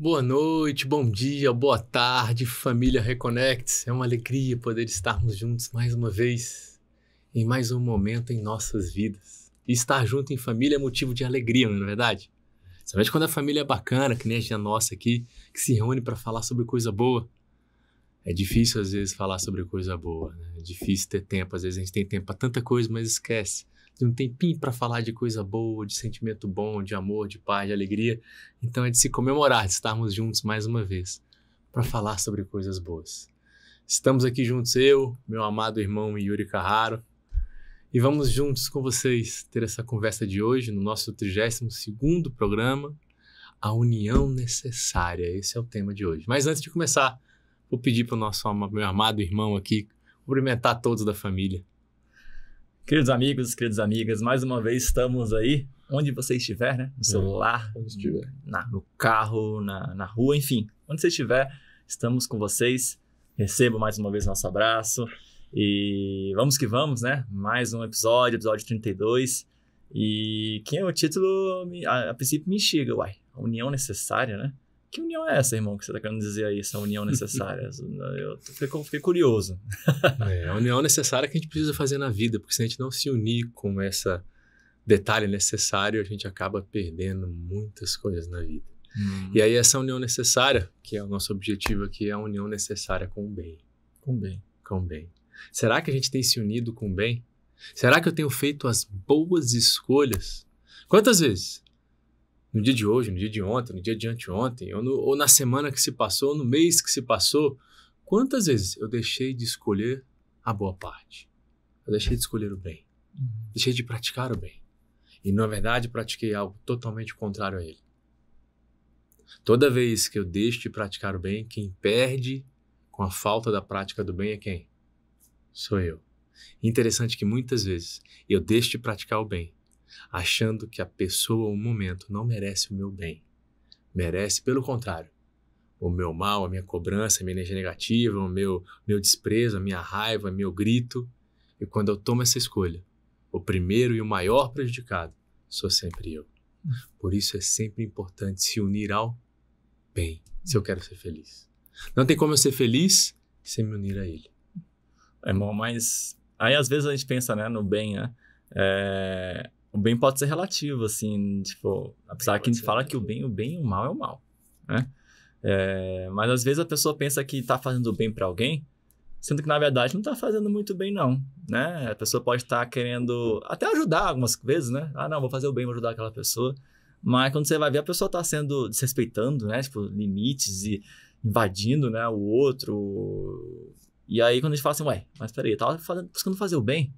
Boa noite, bom dia, boa tarde, família Reconnects. É uma alegria poder estarmos juntos mais uma vez, em mais um momento em nossas vidas. E estar junto em família é motivo de alegria, não é verdade? Principalmente quando a família é bacana, que nem a nossa aqui, que se reúne para falar sobre coisa boa. É difícil às vezes falar sobre coisa boa, né? É difícil ter tempo, às vezes a gente tem tempo para tanta coisa, mas esquece. Tem um tempinho para falar de coisa boa, de sentimento bom, de amor, de paz, de alegria. Então é de se comemorar, de estarmos juntos mais uma vez, para falar sobre coisas boas. Estamos aqui juntos, eu, meu amado irmão Yuri Carraro, e vamos juntos com vocês ter essa conversa de hoje, no nosso 32º programa, A União Necessária. Esse é o tema de hoje. Mas antes de começar, vou pedir para o meu amado irmão aqui cumprimentar todos da família. Queridos amigos, queridas amigas, mais uma vez estamos aí, onde você estiver, né? No celular, onde estiver. No carro, na rua, enfim. Onde você estiver, estamos com vocês. Receba mais uma vez nosso abraço. E vamos que vamos, né? Mais um episódio 32. E quem é o título, a princípio me instiga, uai. A união necessária, né? Que união é essa, irmão, que você está querendo dizer aí, essa união necessária? Eu fiquei curioso. É a união necessária que a gente precisa fazer na vida, porque se a gente não se unir com esse detalhe necessário, a gente acaba perdendo muitas coisas na vida. E aí essa união necessária, que é o nosso objetivo aqui, é a união necessária com o bem. Com o bem. Com o bem. Será que a gente tem se unido com o bem? Será que eu tenho feito as boas escolhas? Quantas vezes? No dia de hoje, no dia de ontem, no dia de anteontem, ou na semana que se passou, ou no mês que se passou, quantas vezes eu deixei de escolher a boa parte? Eu deixei de escolher o bem. Deixei de praticar o bem. E, na verdade, pratiquei algo totalmente contrário a ele. Toda vez que eu deixo de praticar o bem, quem perde com a falta da prática do bem é quem? Sou eu. Interessante que muitas vezes eu deixo de praticar o bem, achando que a pessoa ou o momento não merece o meu bem. Merece, pelo contrário, o meu mal, a minha cobrança, a minha energia negativa, o meu desprezo, a minha raiva, o meu grito. E quando eu tomo essa escolha, o primeiro e o maior prejudicado sou sempre eu. Por isso é sempre importante se unir ao bem, se eu quero ser feliz. Não tem como eu ser feliz sem me unir a ele. Irmão, mas aí às vezes a gente pensa, né, no bem, né? O bem pode ser relativo, assim, tipo, apesar que a gente fala que o bem e o mal é o mal, né? Mas às vezes a pessoa pensa que tá fazendo bem pra alguém, sendo que na verdade não tá fazendo muito bem não, né? A pessoa pode estar querendo até ajudar algumas vezes, né? Ah, não, vou fazer o bem, vou ajudar aquela pessoa. Mas quando você vai ver, a pessoa tá sendo desrespeitando, né? Tipo, limites e invadindo, né, o outro. E aí quando a gente fala assim, ué, mas peraí, eu tava buscando fazer o bem.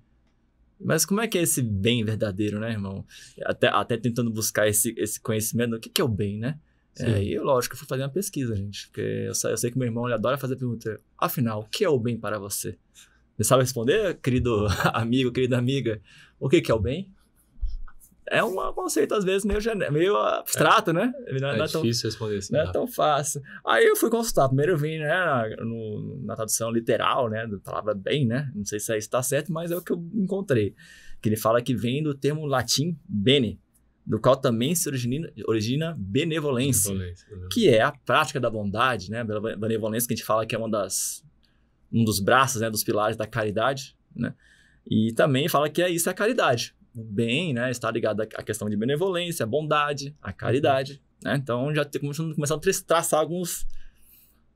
Mas como é que é esse bem verdadeiro, né, irmão? Até tentando buscar esse conhecimento do que é o bem, né? E eu, lógico, fui fazer uma pesquisa, gente. Porque eu sei que meu irmão ele adora fazer pergunta. Afinal, o que é o bem para você? Você sabe responder, querido amigo, querida amiga? O que é o bem? É um conceito, às vezes, meio abstrato, né? Não é difícil responder assim. Não é tão fácil. Aí eu fui consultar. Primeiro eu vim, né, na tradução literal, né, da palavra bem, né? Não sei se isso está certo, mas é o que eu encontrei. Que ele fala que vem do termo latim bene, do qual também se origina benevolência, que é a prática da bondade, né? Benevolência que a gente fala que é um dos braços, né, dos pilares da caridade, né? E também fala que isso é a caridade. O bem, né, está ligado à questão de benevolência, a bondade, a caridade, né? Então já começando a traçar alguns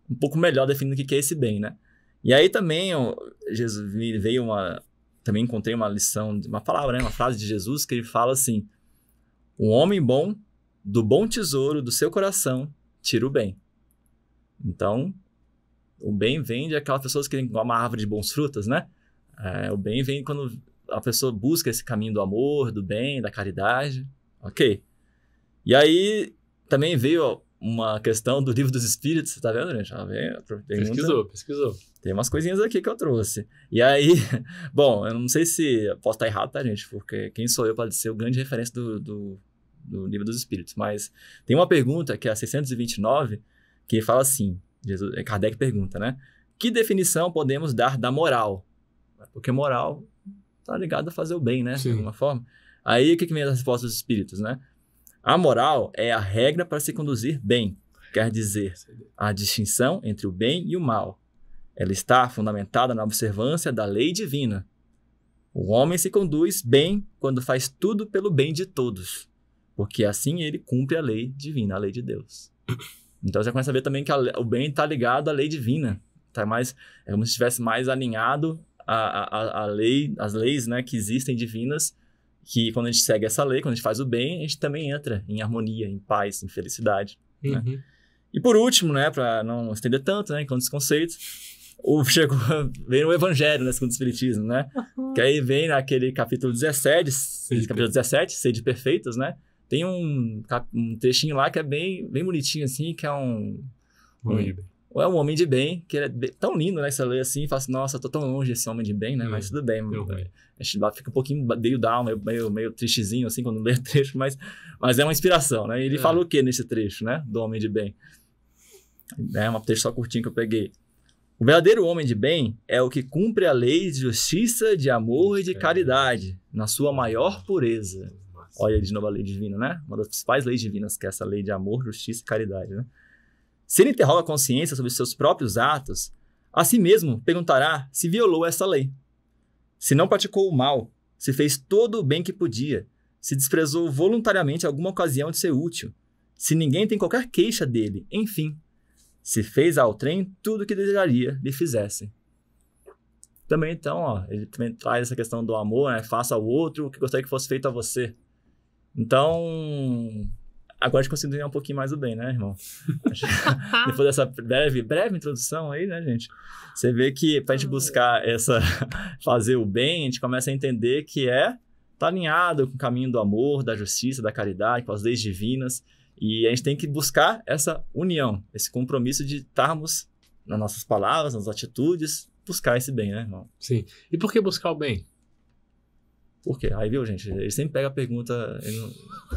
um pouco melhor definindo o que é esse bem, né? E aí também Jesus veio também encontrei uma lição, uma palavra, né, uma frase de Jesus que ele fala assim: um homem bom, do bom tesouro do seu coração, tira o bem. Então, o bem vem de aquelas pessoas que têm uma árvore de bons frutos, né? O bem vem quando a pessoa busca esse caminho do amor, do bem, da caridade, ok? E aí também veio uma questão do Livro dos Espíritos, você tá vendo, gente? Pesquisou. Tem umas coisinhas aqui que eu trouxe. E aí, bom, eu não sei se posso estar errado, tá, gente? Porque quem sou eu para ser o grande referência do Livro dos Espíritos. Mas tem uma pergunta, que é a 629, que fala assim, Kardec pergunta, né? Que definição podemos dar da moral? Porque moral tá ligado a fazer o bem, né? Sim. De alguma forma. Aí, o que vem as respostas dos espíritos, né? A moral é a regra para se conduzir bem. quer dizer a distinção entre o bem e o mal. Ela está fundamentada na observância da lei divina. O homem se conduz bem quando faz tudo pelo bem de todos, porque assim ele cumpre a lei divina, a lei de Deus. Então você começa a ver também que o bem está ligado à lei divina. Tá mais, é como se estivesse mais alinhado à lei, às leis, né, que existem divinas, que quando a gente segue essa lei, quando a gente faz o bem, a gente também entra em harmonia, em paz, em felicidade. Né? E por último, né, para não estender tanto, né, enquanto os conceitos, vem o Evangelho, né, segundo o Espiritismo, né? Que aí vem naquele capítulo 17, Sede Perfeitos, né? Tem um trechinho lá que é bem gente assim, que é um homem de bem, que é tão lindo, né? Você lê assim e fala assim, nossa, eu tô tão longe desse homem de bem, né? Mas tudo bem. A gente fica um pouquinho meio down, meio tristezinho, assim, quando lê o trecho, mas é uma inspiração, né? E ele fala o que nesse trecho, né? Do homem de bem. É um trecho só curtinho que eu peguei. O verdadeiro homem de bem é o que cumpre a lei de justiça, de amor e de caridade, na sua maior pureza. Olha de novo a lei divina, né? Uma das principais leis divinas, que é essa lei de amor, justiça e caridade, né? Se ele interroga a consciência sobre seus próprios atos, a si mesmo perguntará se violou essa lei. Se não praticou o mal, se fez todo o bem que podia, se desprezou voluntariamente alguma ocasião de ser útil, se ninguém tem qualquer queixa dele, enfim, se fez ao trem tudo o que desejaria lhe fizessem. Também, então, ó, ele também traz essa questão do amor, né? Faça ao outro o que gostaria que fosse feito a você. Então, agora a gente conseguiu ganhar um pouquinho mais do bem, né, irmão? Depois dessa breve introdução aí, né, gente? Você vê que pra gente buscar fazer o bem, a gente começa a entender que tá alinhado com o caminho do amor, da justiça, da caridade, com as leis divinas. E a gente tem que buscar essa união, esse compromisso de estarmos nas nossas palavras, nas atitudes, buscar esse bem, né, irmão? Sim. E por que buscar o bem? Por quê? Aí, viu, gente? Ele sempre pega a pergunta...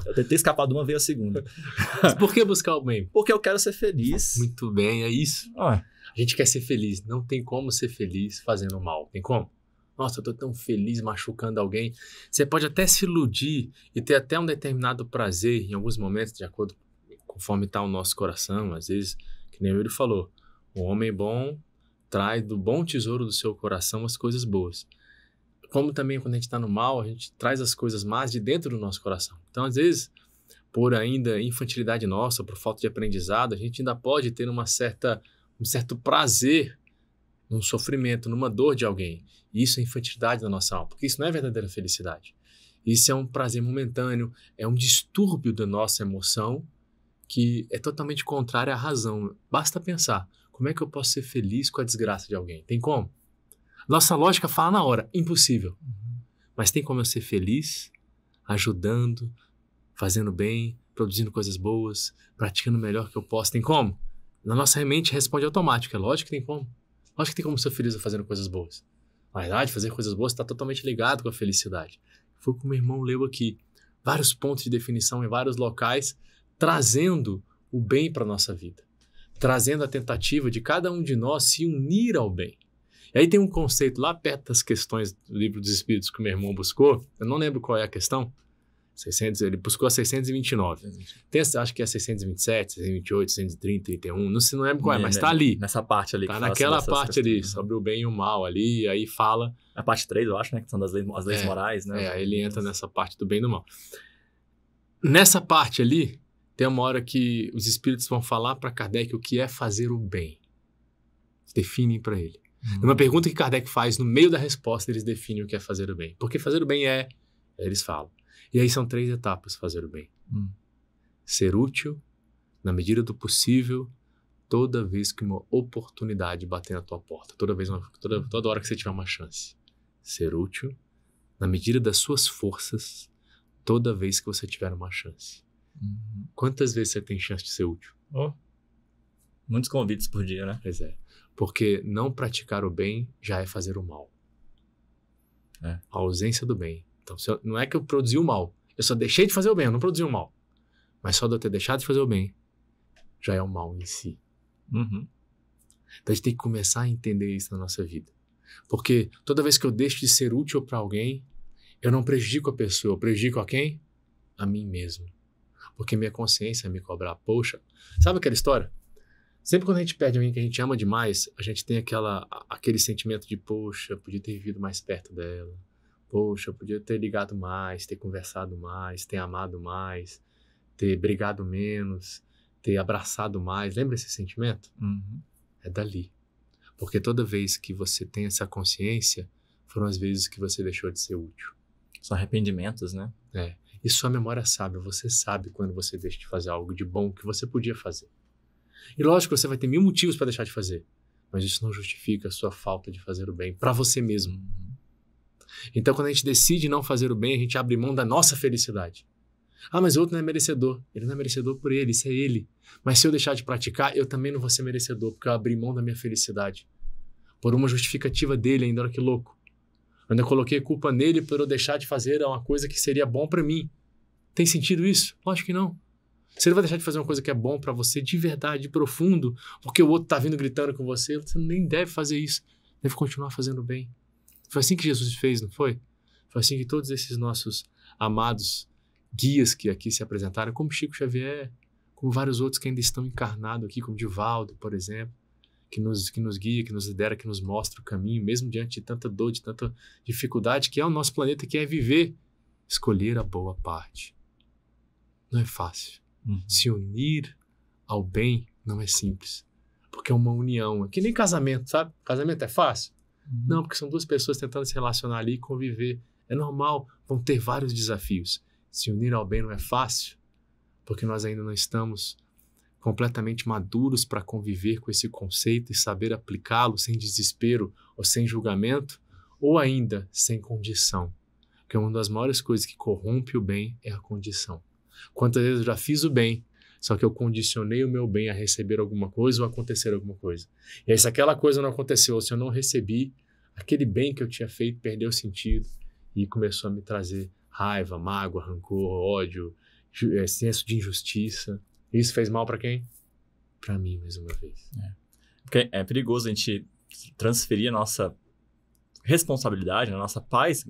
Eu tentei escapar de uma, veio a segunda. Mas por que buscar o bem? Porque eu quero ser feliz. Muito bem, é isso. A gente quer ser feliz. Não tem como ser feliz fazendo mal. Tem como? Nossa, eu tô tão feliz machucando alguém. Você pode até se iludir e ter até um determinado prazer em alguns momentos, de acordo conforme está o nosso coração. Às vezes, que nem ele falou, o homem bom traz do bom tesouro do seu coração as coisas boas. Como também quando a gente está no mal, a gente traz as coisas más de dentro do nosso coração. Então, às vezes, por ainda infantilidade nossa, por falta de aprendizado, a gente ainda pode ter um certo prazer num sofrimento, numa dor de alguém. E isso é infantilidade da nossa alma, porque isso não é verdadeira felicidade. Isso é um prazer momentâneo, é um distúrbio da nossa emoção que é totalmente contrário à razão. Basta pensar, como é que eu posso ser feliz com a desgraça de alguém? Tem como? Nossa lógica fala na hora, impossível. Mas tem como eu ser feliz, ajudando, fazendo bem, produzindo coisas boas, praticando o melhor que eu posso? Tem como? Na nossa mente responde automático, é lógico que tem como. Lógico que tem como ser feliz fazendo coisas boas. Na verdade, fazer coisas boas está totalmente ligado com a felicidade. Foi o que o meu irmão leu aqui. Vários pontos de definição em vários locais, trazendo o bem para a nossa vida. Trazendo a tentativa de cada um de nós se unir ao bem. E aí tem um conceito lá perto das questões do Livro dos Espíritos que o meu irmão buscou. Eu não lembro qual é a questão. Ele buscou a 629. Tem, acho que é 627, 628, 630, 31. Não lembro qual é, mas está ali. Nessa parte ali. Está naquela parte ali, sobre o bem e o mal ali. E aí fala... A parte 3, eu acho, né? Que são as leis morais, né? Aí ele entra nessa parte do bem e do mal. Nessa parte ali, tem uma hora que os espíritos vão falar para Kardec o que é fazer o bem. Definem para ele. Numa pergunta que Kardec faz, no meio da resposta, eles definem o que é fazer o bem. Porque fazer o bem eles falam. E aí são 3 etapas fazer o bem. Ser útil, na medida do possível, toda vez que uma oportunidade bater na tua porta. Toda hora que você tiver uma chance. Ser útil, na medida das suas forças, toda vez que você tiver uma chance. Quantas vezes você tem chance de ser útil? Muitos convites por dia, né? Pois é. Porque não praticar o bem já é fazer o mal. A ausência do bem. Então, não é que eu produzi o mal. Eu só deixei de fazer o bem, eu não produzi o mal. Mas só de eu ter deixado de fazer o bem, já é o mal em si. Então, a gente tem que começar a entender isso na nossa vida. Porque toda vez que eu deixo de ser útil para alguém, eu não prejudico a pessoa. Eu prejudico a quem? A mim mesmo. porque minha consciência vai me cobrar. Poxa, sabe aquela história? Sempre quando a gente perde alguém que a gente ama demais, a gente tem aquele sentimento de, poxa, podia ter vivido mais perto dela. Poxa, podia ter ligado mais, ter conversado mais, ter amado mais, ter brigado menos, ter abraçado mais. Lembra esse sentimento? Uhum. É dali. Porque toda vez que você tem essa consciência, foram as vezes que você deixou de ser útil. São arrependimentos, né? É. E sua memória sabe, você sabe quando você deixa de fazer algo de bom que você podia fazer. E lógico, você vai ter 1000 motivos para deixar de fazer, mas isso não justifica a sua falta de fazer o bem para você mesmo. Uhum. Então, quando a gente decide não fazer o bem, a gente abre mão da nossa felicidade. Ah, mas o outro não é merecedor. Ele não é merecedor por ele, isso é ele. Mas se eu deixar de praticar, eu também não vou ser merecedor, porque eu abri mão da minha felicidade. Por uma justificativa dele ainda, olha que louco. Eu ainda coloquei culpa nele por eu deixar de fazer uma coisa que seria bom para mim. Tem sentido isso? Lógico que não. Você não vai deixar de fazer uma coisa que é bom para você de verdade, de profundo, porque o outro tá vindo gritando com você. Você nem deve fazer isso. Deve continuar fazendo bem. Foi assim que Jesus fez, não foi? Foi assim que todos esses nossos amados guias que aqui se apresentaram, como Chico Xavier, como vários outros que ainda estão encarnados aqui, como Divaldo, por exemplo, que nos guia, que nos lidera, que nos mostra o caminho, mesmo diante de tanta dor, de tanta dificuldade, que é o nosso planeta, que é viver, escolher a boa parte. Não é fácil. Se unir ao bem não é simples, porque é uma união, é que nem casamento, sabe? Casamento é fácil? Não, porque são duas pessoas tentando se relacionar ali e conviver. É normal, vão ter vários desafios. Se unir ao bem não é fácil, porque nós ainda não estamos completamente maduros para conviver com esse conceito e saber aplicá-lo sem desespero ou sem julgamento, ou ainda sem condição. Porque uma das maiores coisas que corrompe o bem é a condição. Quantas vezes eu já fiz o bem, só que eu condicionei o meu bem a receber alguma coisa ou acontecer alguma coisa. E aí, se aquela coisa não aconteceu, ou se eu não recebi, aquele bem que eu tinha feito perdeu sentido e começou a me trazer raiva, mágoa, rancor, ódio, senso de injustiça. Isso fez mal para quem? Para mim, mais uma vez. Porque é perigoso a gente transferir a nossa responsabilidade, a nossa paz,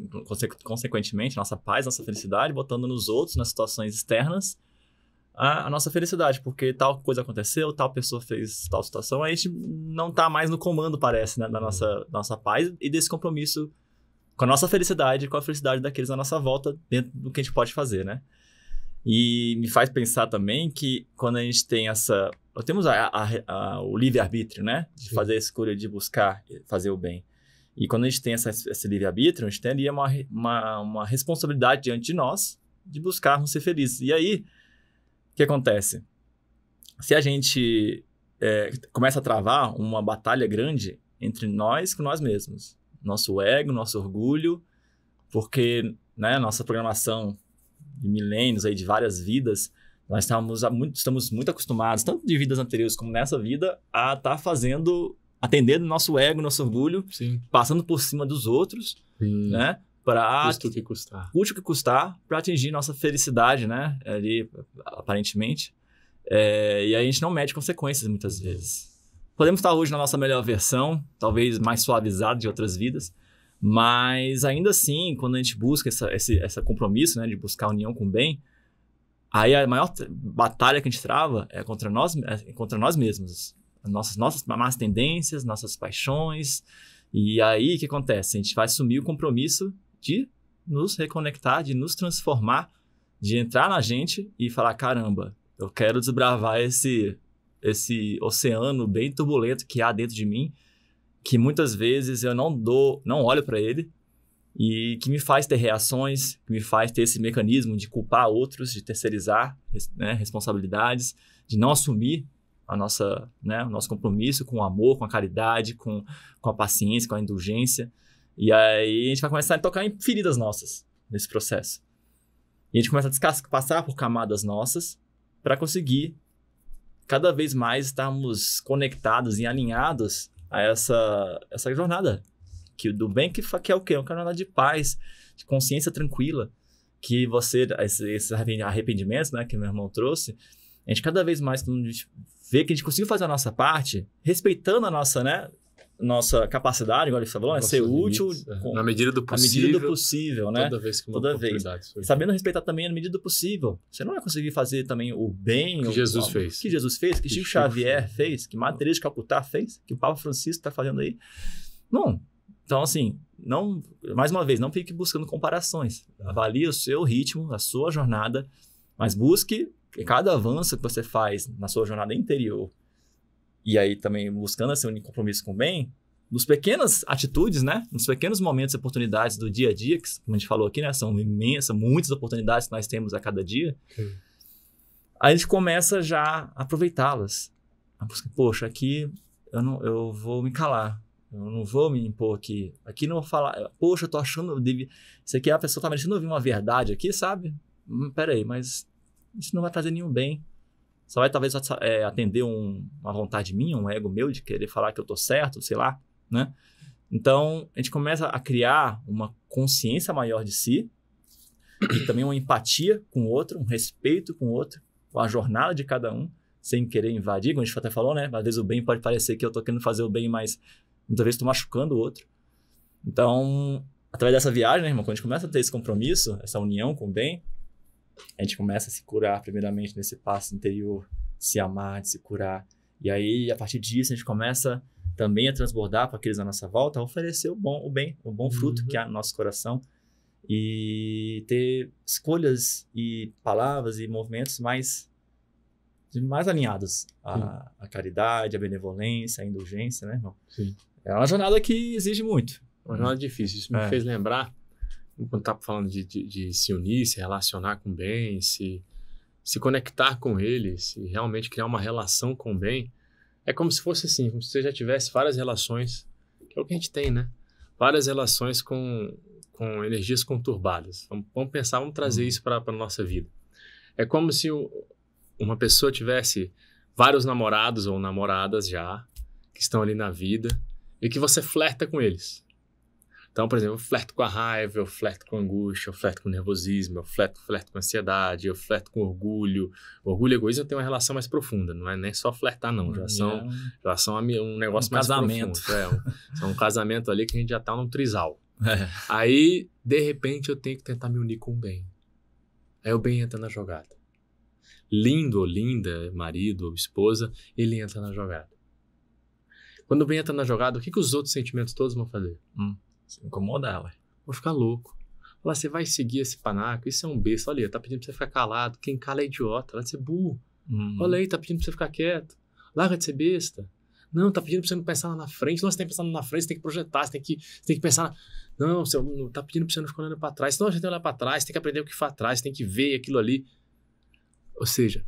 consequentemente, nossa paz, nossa felicidade, botando nos outros, nas situações externas, a nossa felicidade, porque tal coisa aconteceu, tal pessoa fez tal situação, aí a gente não tá mais no comando, parece, né, da nossa paz e desse compromisso com a nossa felicidade e com a felicidade daqueles à nossa volta, dentro do que a gente pode fazer, né? E me faz pensar também que quando a gente tem essa... Nós temos o livre-arbítrio, né? De fazer a escolha de buscar fazer o bem. E quando a gente tem esse livre-arbítrio, a gente tem ali uma responsabilidade diante de nós de buscarmos ser felizes. E aí, o que acontece? Se a gente começa a travar uma batalha grande entre nós com nós mesmos, nosso ego, nosso orgulho, porque, né, nossa programação de milênios, aí, de várias vidas, nós estamos muito acostumados, tanto de vidas anteriores como nessa vida, a estar atendendo nosso ego, nosso orgulho, Sim. passando por cima dos outros, né? Custe o que custar. Custe o que custar para atingir nossa felicidade, né? Ali, aparentemente. E aí a gente não mede consequências muitas vezes. Podemos estar hoje na nossa melhor versão, talvez mais suavizado de outras vidas, mas ainda assim, quando a gente busca esse compromisso, né, de buscar a união com o bem, aí a maior batalha que a gente trava é contra nós mesmos. Nossas más tendências, nossas paixões. E aí, o que acontece? A gente vai assumir o compromisso de nos reconectar, de nos transformar, de entrar na gente e falar, caramba, eu quero desbravar esse oceano bem turbulento que há dentro de mim, que muitas vezes eu não olho para ele, e que me faz ter reações, que me faz ter esse mecanismo de culpar outros, de terceirizar, né, responsabilidades, de não assumir o nosso compromisso com o amor, com a caridade, com a paciência, com a indulgência. E aí a gente vai começar a tocar em feridas nossas nesse processo. E a gente começa a passar por camadas nossas para conseguir cada vez mais estarmos conectados e alinhados a essa jornada do bem, que é o quê? Uma jornada de paz, de consciência tranquila, que esses arrependimentos, né, que meu irmão trouxe, a gente cada vez mais vê que a gente conseguiu fazer a nossa parte, respeitando a nossa, né, nossa capacidade, igual ele falou, né? Ser útil na medida do possível. Na medida do possível, né? Toda vez que uma Toda oportunidade surge. Sabendo respeitar também na medida do possível. Você não vai conseguir fazer também o bem... Que Jesus fez. Que Jesus fez, que Chico Xavier fez, que Madre Teresa de Calcutá fez, que o Papa Francisco está fazendo aí. Não. Então, assim, não, mais uma vez, não fique buscando comparações. Avalie o seu ritmo, a sua jornada, mas busque cada avanço que você faz na sua jornada interior, e aí também buscando esse compromisso com o bem, nos pequenas atitudes, né? Nos pequenos momentos e oportunidades do dia a dia, que como a gente falou aqui, né? São imensas, muitas oportunidades que nós temos a cada dia. Aí a gente começa já a aproveitá-las. Poxa, aqui eu vou me calar. Eu não vou me impor aqui. Aqui não vou falar... Poxa, eu tô achando... Isso aqui a pessoa tá merecendo ouvir uma verdade aqui, sabe? Peraí, mas isso não vai trazer nenhum bem. Só vai talvez atender uma vontade minha, um ego meu de querer falar que eu tô certo, sei lá, né? Então, a gente começa a criar uma consciência maior de si e também uma empatia com o outro, um respeito com o outro, com a jornada de cada um, sem querer invadir, como a gente até falou, né? Às vezes o bem pode parecer que eu tô querendo fazer o bem, mas muitas vezes estou machucando o outro. Então, através dessa viagem, né, irmão, quando a gente começa a ter esse compromisso, essa união com o bem, a gente começa a se curar primeiramente nesse passo interior, de se amar, de se curar. E aí, a partir disso, a gente começa também a transbordar para aqueles à nossa volta, a oferecer o bom fruto que há no nosso coração e ter escolhas e palavras e movimentos mais alinhados à caridade, à benevolência, à indulgência, né, irmão? Sim. É uma jornada que exige muito. Uma jornada difícil. Isso me fez lembrar, quando estava falando de se unir, se relacionar com o bem, se conectar com ele, se realmente criar uma relação com o bem, é como se fosse assim, como se você já tivesse várias relações, que é o que a gente tem, né? Várias relações com energias conturbadas. Vamos pensar, vamos trazer isso para a nossa vida. É como se uma pessoa tivesse vários namorados ou namoradas já, que estão ali na vida, e que você flerta com eles. Então, por exemplo, eu flerto com a raiva, eu flerto com a angústia, eu flerto com o nervosismo, eu flerto com a ansiedade, eu flerto com orgulho. Orgulho e egoísmo tem uma relação mais profunda, não é nem só flertar, não. Já são um negócio mais casamento. profundo. São um casamento ali que a gente já tá num trisal. Aí, de repente, eu tenho que tentar me unir com o bem. Aí o bem entra na jogada. Lindo ou linda, marido ou esposa, ele entra na jogada. Quando o bem entra na jogada, o que os outros sentimentos todos vão fazer? Se incomodar, ué. Vou ficar louco. Falar, você vai seguir esse panaco, isso é um besta. Olha aí, tá pedindo pra você ficar calado. Quem cala é idiota, lá de ser burro. Olha aí, tá pedindo pra você ficar quieto. Larga de ser besta. Não, tá pedindo pra você não pensar lá na frente. Não, você tem que pensar lá na frente, você tem que projetar, você tem que pensar... Não, você não tá pedindo pra você não ficar olhando pra trás. Não, você tem que olhar pra trás, você tem que aprender o que faz atrás, você tem que ver aquilo ali. Ou seja,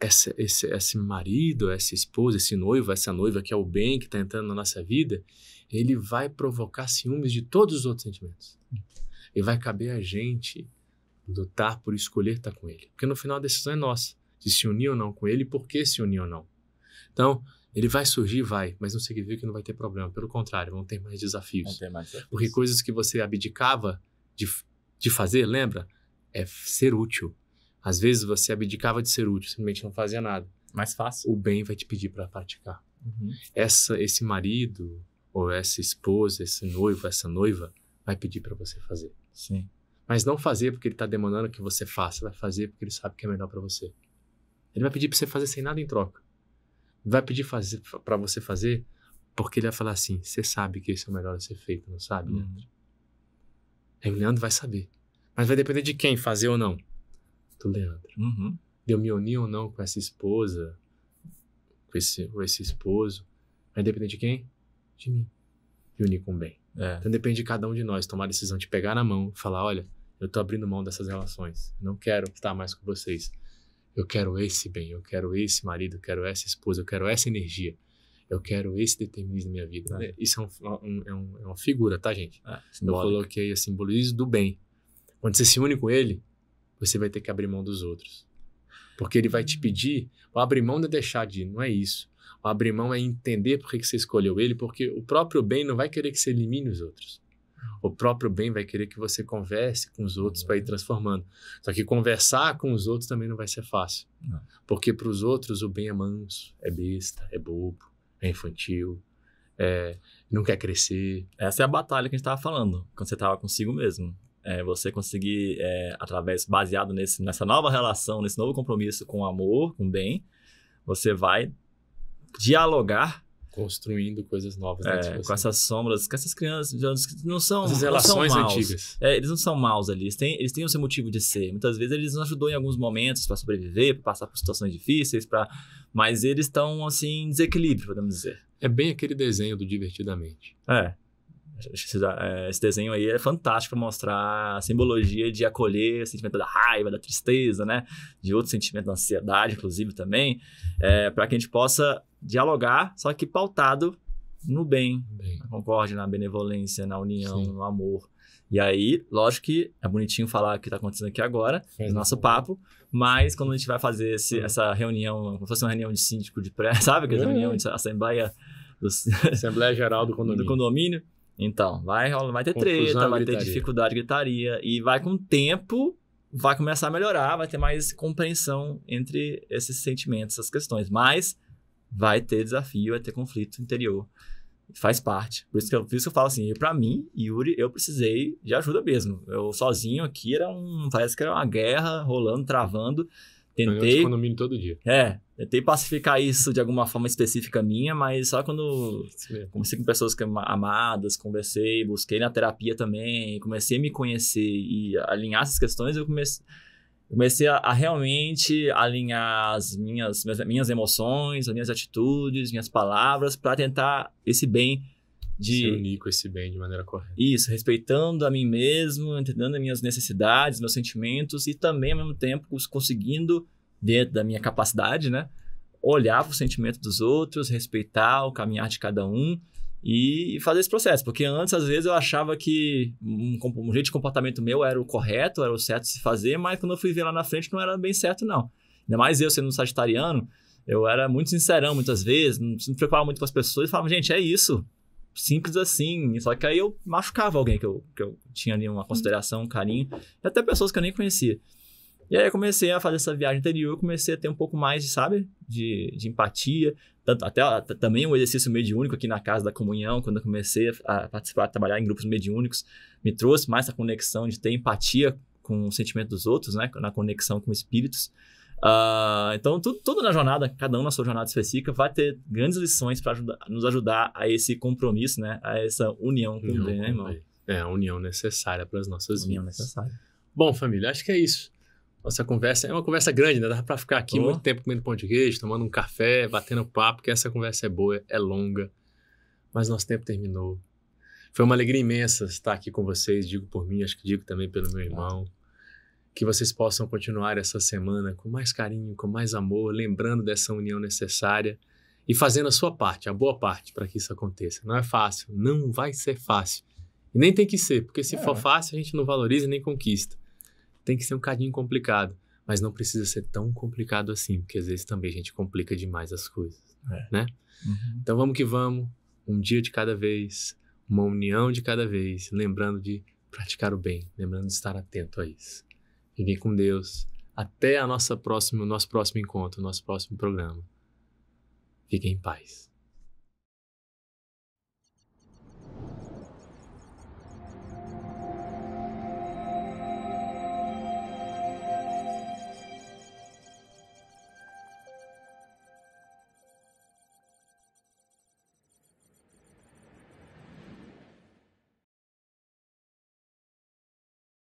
esse marido, essa esposa, esse noivo, essa noiva que é o bem que está entrando na nossa vida, ele vai provocar ciúmes de todos os outros sentimentos. E vai caber a gente lutar por escolher estar com ele. Porque no final a decisão é nossa, de se unir ou não com ele, por que se unir ou não. Então, ele vai surgir, mas não significa que não vai ter problema. Pelo contrário, vão ter mais desafios. Porque coisas que você abdicava de fazer, lembra? É ser útil. Às vezes você abdicava de ser útil, simplesmente não fazia nada. Mais fácil. O bem vai te pedir para praticar. Esse marido, ou essa esposa, esse noivo, essa noiva, vai pedir para você fazer. Sim. Mas não fazer porque ele está demandando que você faça. Vai fazer porque ele sabe que é melhor para você. Ele vai pedir para você fazer sem nada em troca. Vai pedir para você fazer porque ele vai falar assim, você sabe que esse é o melhor a ser feito, não sabe, Leandro? Aí o Leandro vai saber. Mas vai depender de quem fazer ou não. Do Leandro. De eu me unir ou não com essa esposa, com esse esposo. Vai depender de quem? De mim. De unir com o bem. Então depende de cada um de nós tomar a decisão de pegar na mão e falar, olha, eu tô abrindo mão dessas relações. Não quero estar mais com vocês. Eu quero esse bem, eu quero esse marido, eu quero essa esposa, eu quero essa energia. Eu quero esse determinismo na minha vida. Isso é uma figura, tá, gente? Eu coloquei a simbolismo do bem. Quando você se une com ele, você vai ter que abrir mão dos outros. Porque ele vai te pedir, o abrir mão não é deixar de ir, não é isso. O abrir mão é entender por que você escolheu ele, porque o próprio bem não vai querer que você elimine os outros. O próprio bem vai querer que você converse com os outros para ir transformando. Só que conversar com os outros também não vai ser fácil. Porque para os outros o bem é manso, é besta, é bobo, é infantil, não quer crescer. Essa é a batalha que a gente estava falando, quando você estava consigo mesmo. Você conseguir, baseado nessa nova relação, nesse novo compromisso com o amor, com o bem, você vai dialogar Construindo coisas novas, né? com essas sombras, com essas crianças que não são Essas não relações são maus. antigas. Eles não são maus ali, eles têm o seu motivo de ser. Muitas vezes eles nos ajudou em alguns momentos para sobreviver, para passar por situações difíceis, mas eles estão, assim, em desequilíbrio, podemos dizer. É bem aquele desenho do Divertidamente. Esse desenho aí é fantástico para mostrar a simbologia de acolher o sentimento da raiva, da tristeza, né? De outro sentimento, da ansiedade, inclusive, também. Para que a gente possa dialogar, só que pautado no bem, na concórdia, na benevolência, na união, no amor. E aí, lógico que é bonitinho falar o que está acontecendo aqui agora, no nosso papo, mas quando a gente vai fazer essa reunião, como se fosse uma reunião de síndico de prédio, sabe? Aquela reunião de assembleia... Assembleia Geral do Condomínio. Então, vai ter Confusão, treta, vai gritaria. ter dificuldade, gritaria, e vai com o tempo, vai começar a melhorar, vai ter mais compreensão entre esses sentimentos, essas questões, mas vai ter desafio, vai ter conflito interior, faz parte. Por isso que eu falo assim, pra mim, Yuri, eu precisei de ajuda mesmo. Eu sozinho aqui parece que era uma guerra rolando, travando. Tentei Condomínio todo dia. Tentei pacificar isso de alguma forma específica minha, mas só quando conversei com pessoas amadas, busquei na terapia também, comecei a me conhecer e alinhar essas questões, eu comecei a realmente alinhar as minhas emoções, as minhas atitudes, minhas palavras, para tentar esse bem se unir com esse bem de maneira correta. Isso, respeitando a mim mesmo, entendendo as minhas necessidades, meus sentimentos e também, ao mesmo tempo, conseguindo, dentro da minha capacidade, né, olhar para o sentimento dos outros, respeitar o caminhar de cada um e fazer esse processo. Porque antes, às vezes, eu achava que um jeito de comportamento meu era o correto, era o certo de se fazer, mas quando eu fui ver lá na frente, não era bem certo, não. Ainda mais eu sendo um sagitariano, eu era muito sincerão muitas vezes, não me preocupava muito com as pessoas e falava, gente, é isso. Simples assim, só que aí eu machucava alguém que eu tinha ali uma consideração, um carinho, e até pessoas que eu nem conhecia. E aí eu comecei a fazer essa viagem interior, comecei a ter um pouco mais, de empatia, também um exercício mediúnico aqui na Casa da Comunhão, quando eu comecei a participar, a trabalhar em grupos mediúnicos, me trouxe mais essa conexão de ter empatia com o sentimento dos outros, né, na conexão com espíritos. Então, tudo na jornada, cada um na sua jornada específica, vai ter grandes lições para nos ajudar a esse compromisso, né? A essa união com o bem, né, irmão? A união necessária para as nossas União vidas. necessária. Bom, família, acho que é isso. Nossa conversa é uma conversa grande, né? Dá para ficar aqui muito tempo comendo pão de queijo, tomando um café, batendo papo, porque essa conversa é boa, é longa, mas nosso tempo terminou. Foi uma alegria imensa estar aqui com vocês, digo por mim, acho que digo também pelo meu irmão. Que vocês possam continuar essa semana com mais carinho, com mais amor, lembrando dessa união necessária e fazendo a sua parte, a boa parte, para que isso aconteça. Não é fácil, não vai ser fácil. E nem tem que ser, porque se for fácil, a gente não valoriza e nem conquista. Tem que ser um cadinho complicado, mas não precisa ser tão complicado assim, porque às vezes também a gente complica demais as coisas, né? Uhum. Então vamos que vamos, um dia de cada vez, uma união de cada vez, lembrando de praticar o bem, lembrando de estar atento a isso. Fiquem com Deus. Até o nosso próximo encontro, nosso próximo programa. Fiquem em paz.